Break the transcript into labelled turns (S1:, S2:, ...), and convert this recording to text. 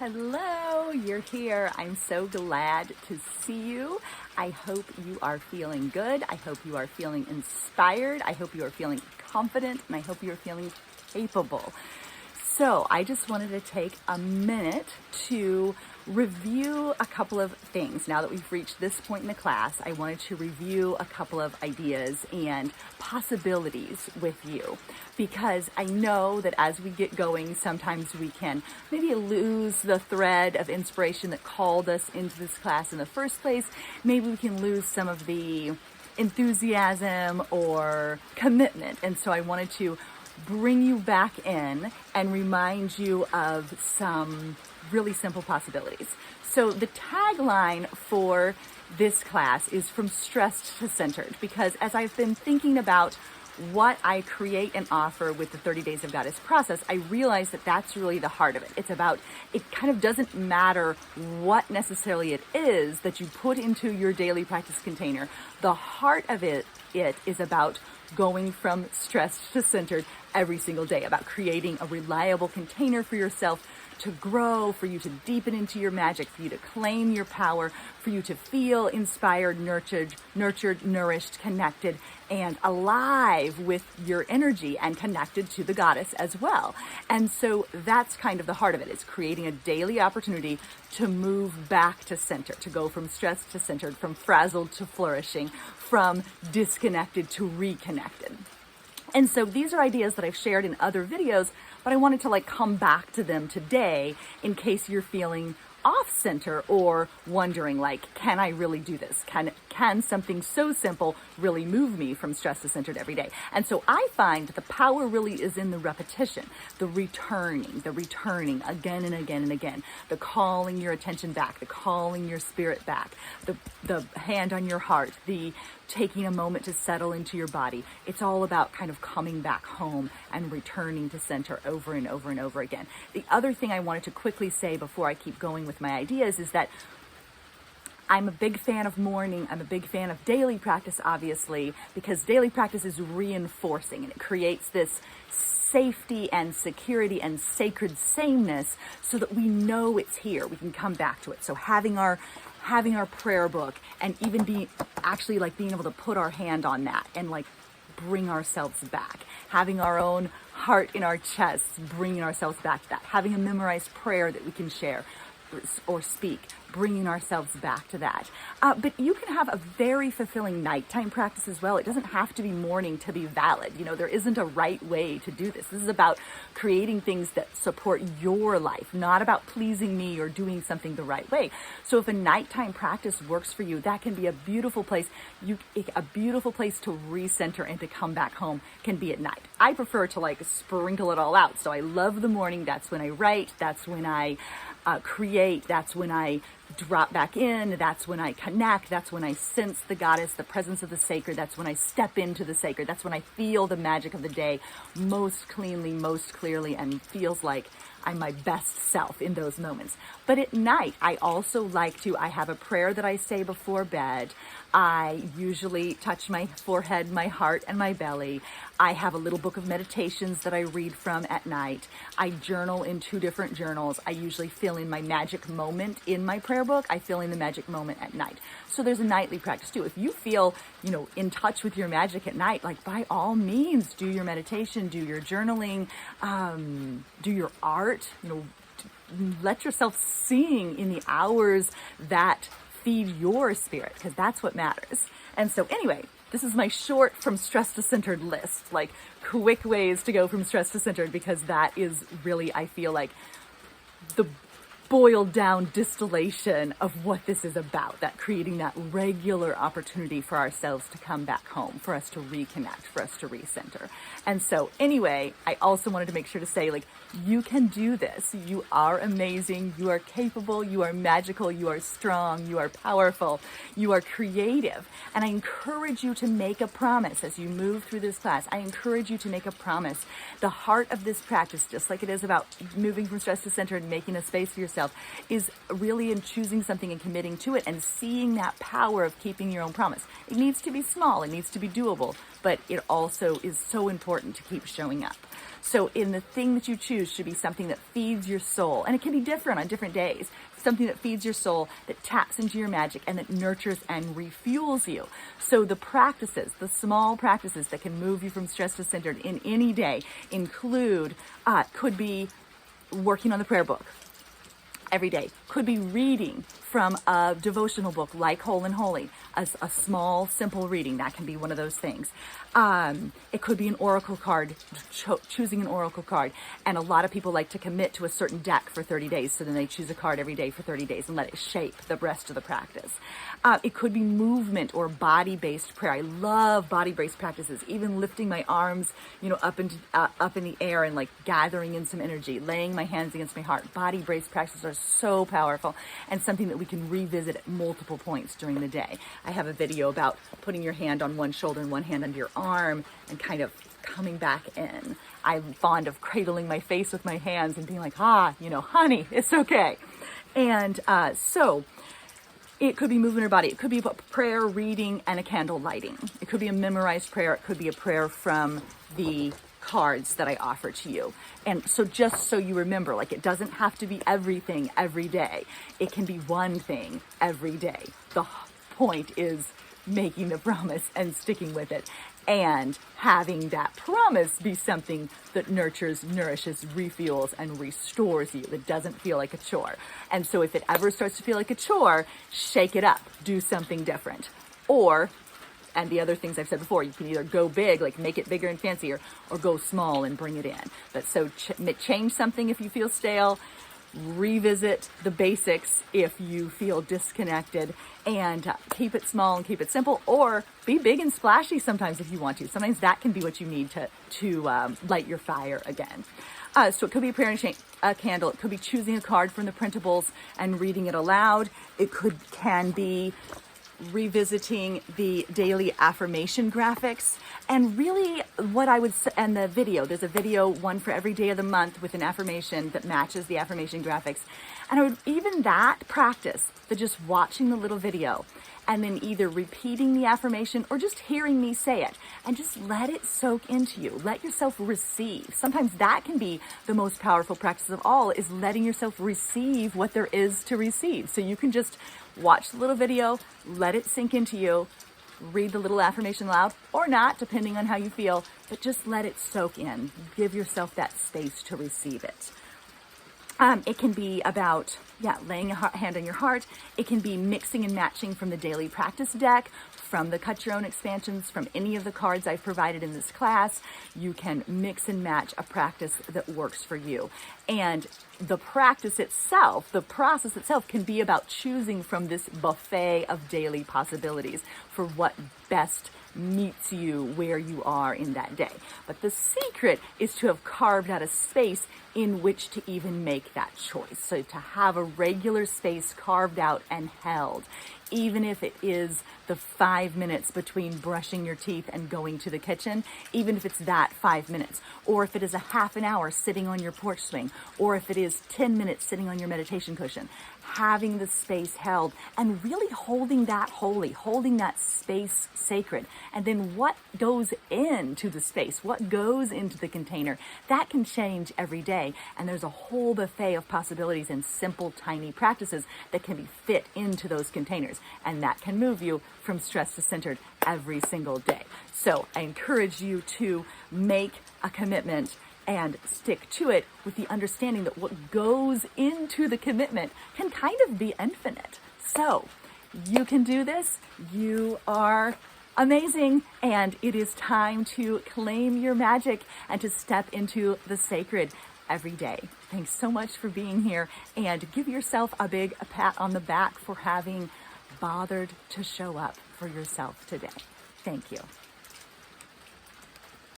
S1: Hello, you're here. I'm so glad to see you. I hope you are feeling good. I hope you are feeling inspired. I hope you are feeling confident, and I hope you are feeling capable. So I just wanted to take a minute to review a couple of things. Now that we've reached this point in the class, I wanted to review a couple of ideas and possibilities with you, because I know that as we get going, sometimes we can maybe lose the thread of inspiration that called us into this class in the first place. Maybe we can lose some of the enthusiasm or commitment. And so I wanted to bring you back in and remind you of some really simple possibilities. So the tagline for this class is from stressed to centered, because as I've been thinking about what I create and offer with the 30 Days of Goddess process, I realize that that's really the heart of it. It's about, it kind of doesn't matter what necessarily it is that you put into your daily practice container. The heart of it is about going from stressed to centered every single day, about creating a reliable container for yourself to grow, for you to deepen into your magic, for you to claim your power, for you to feel inspired, nurtured, nourished, connected, and alive with your energy and connected to the goddess as well. And so that's kind of the heart of it, is creating a daily opportunity to move back to center, to go from stressed to centered, from frazzled to flourishing, from disconnected to reconnected. And so these are ideas that I've shared in other videos, but I wanted to come back to them today in case you're feeling off center or wondering can I really do this? Can something so simple really move me from stress to centered every day? And so I find that the power really is in the repetition, the returning again and again and again, the calling your attention back, the calling your spirit back, the hand on your heart, the taking a moment to settle into your body. It's all about kind of coming back home and returning to center over and over and over again. The other thing I wanted to quickly say before I keep going with my ideas is that I'm a big fan of morning. I'm a big fan of daily practice, obviously, because daily practice is reinforcing and it creates this safety and security and sacred sameness so that we know it's here. We can come back to it. So having our prayer book and even being able to put our hand on that and bring ourselves back, having our own heart in our chests, bringing ourselves back to that, having a memorized prayer that we can share or speak, bringing ourselves back to that. But you can have a very fulfilling nighttime practice as well. It doesn't have to be morning to be valid. There isn't a right way to do this. This is about creating things that support your life, not about pleasing me or doing something the right way. So if a nighttime practice works for you, that can be a beautiful place. A beautiful place to recenter and to come back home can be at night. I prefer to sprinkle it all out. So I love the morning. That's when I write. That's when I create. That's when I drop back in. That's when I connect. That's when I sense the goddess, the presence of the sacred. That's when I step into the sacred. That's when I feel the magic of the day most cleanly, most clearly, and feels like I'm my best self in those moments. But at night, I also I have a prayer that I say before bed. I usually touch my forehead, my heart, and my belly. I have a little book of meditations that I read from at night. I journal in 2 different journals. I usually fill in my magic moment in my prayer book. I fill in the magic moment at night. So there's a nightly practice too. If you feel, in touch with your magic at night, by all means, do your meditation, do your journaling, do your art, let yourself sing in the hours that feed your spirit, because that's what matters. And so anyway, this is my short from stress to centered list, quick ways to go from stress to centered, because that is really, I feel the boiled down distillation of what this is about, that creating that regular opportunity for ourselves to come back home, for us to reconnect, for us to recenter. And so anyway, I also wanted to make sure to say, you can do this. You are amazing. You are capable. You are magical. You are strong. You are powerful. You are creative. And I encourage you to make a promise as you move through this class. I encourage you to make a promise. The heart of this practice, just like it is about moving from stress to center and making a space for yourself, is really in choosing something and committing to it and seeing that power of keeping your own promise. It needs to be small. It needs to be doable, but it also is so important to keep showing up. So in the thing that you choose should be something that feeds your soul. And it can be different on different days. Something that feeds your soul, that taps into your magic, and that nurtures and refuels you. So the practices, the small practices that can move you from stress to centered in any day include, could be working on the prayer book every day, could be reading from a devotional book like Whole and Holy, a small, simple reading. That can be one of those things. It could be an oracle card, choosing an oracle card. And a lot of people like to commit to a certain deck for 30 days. So then they choose a card every day for 30 days and let it shape the rest of the practice. It could be movement or body-based prayer. I love body-based practices, even lifting my arms, up in the air and like gathering in some energy, laying my hands against my heart. Body-based practices are so powerful and something that we can revisit at multiple points during the day. I have a video about putting your hand on one shoulder and one hand under your arm and kind of coming back in. I'm fond of cradling my face with my hands and being like, honey, it's okay. And so it could be moving your body. It could be about prayer, reading, and a candle lighting. It could be a memorized prayer. It could be a prayer from the cards that I offer to you. And so just so you remember, like, it doesn't have to be everything every day. It can be one thing every day. The point is making the promise and sticking with it, and having that promise be something that nurtures, nourishes, refuels, and restores you. That doesn't feel like a chore. And so if it ever starts to feel like a chore, shake it up, do something different. And the other things I've said before, you can either go big, like make it bigger and fancier, or go small and bring it in. But so change something if you feel stale, revisit the basics if you feel disconnected, and keep it small and keep it simple, or be big and splashy sometimes if you want to. Sometimes that can be what you need to light your fire again. So it could be a prayer and a candle. It could be choosing a card from the printables and reading it aloud. It can be revisiting the daily affirmation graphics, and really what I would say, and the video, there's a video, one for every day of the month with an affirmation that matches the affirmation graphics. And I would, even that practice, the just watching the little video and then either repeating the affirmation or just hearing me say it, and just let it soak into you. Let yourself receive. Sometimes that can be the most powerful practice of all, is letting yourself receive what there is to receive. So you can just watch the little video, let it sink into you, read the little affirmation aloud or not, depending on how you feel, but just let it soak in. Give yourself that space to receive it. It can be about, laying a hand on your heart. It can be mixing and matching from the daily practice deck, from the Cut Your Own expansions, from any of the cards I've provided in this class. You can mix and match a practice that works for you. And the practice itself, the process itself, can be about choosing from this buffet of daily possibilities for what best meets you where you are in that day. But the secret is to have carved out a space in which to even make that choice. So to have a regular space carved out and held, even if it is the 5 minutes between brushing your teeth and going to the kitchen, even if it's that 5 minutes, or if it is a half an hour sitting on your porch swing, or if it is 10 minutes sitting on your meditation cushion, having the space held and really holding that holy, holding that space sacred. And then what goes into the space, what goes into the container, that can change every day. And there's a whole buffet of possibilities and simple, tiny practices that can be fit into those containers. And that can move you from stress to centered every single day. So I encourage you to make a commitment and stick to it with the understanding that what goes into the commitment can kind of be infinite. So you can do this. You are amazing. And it is time to claim your magic and to step into the sacred every day. Thanks so much for being here, and give yourself a big pat on the back for having bothered to show up for yourself today. Thank you.